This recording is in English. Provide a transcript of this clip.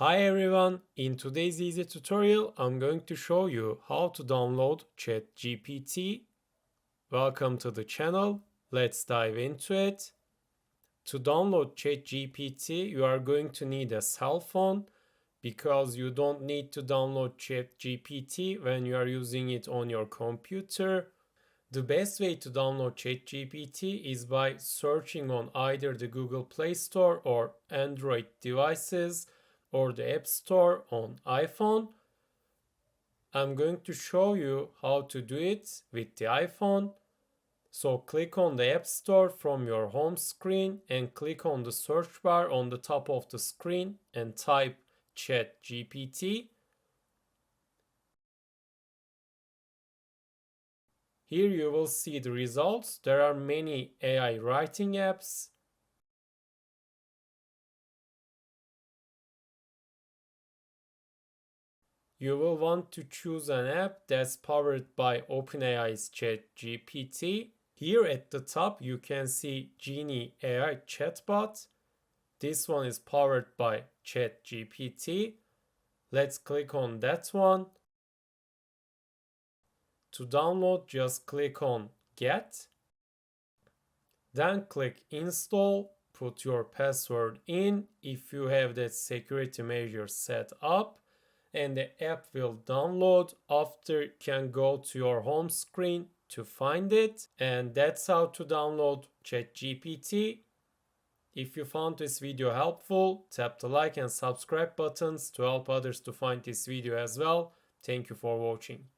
Hi everyone, in today's easy tutorial I'm going to show you how to download ChatGPT. Welcome to the channel, let's dive into it. To download ChatGPT you are going to need a cell phone because you don't need to download ChatGPT when you are using it on your computer. The best way to download ChatGPT is by searching on either the Google Play Store or Android devices or the App Store on iPhone. I'm going to show you how to do it with the iPhone. So click on the App Store from your home screen and click on the search bar on the top of the screen and type ChatGPT. Here you will see the results. There are many AI writing apps. You will want to choose an app that's powered by OpenAI's ChatGPT. Here at the top you can see Genie AI chatbot. This one is powered by ChatGPT. Let's click on that one. To download, just click on Get. Then click Install. Put your password in if you have that security measure set up, and the app will download. After, you can go to your home screen to find it, and that's how to download ChatGPT. If you found this video helpful, tap the like and subscribe buttons to help others to find this video as well. Thank you for watching.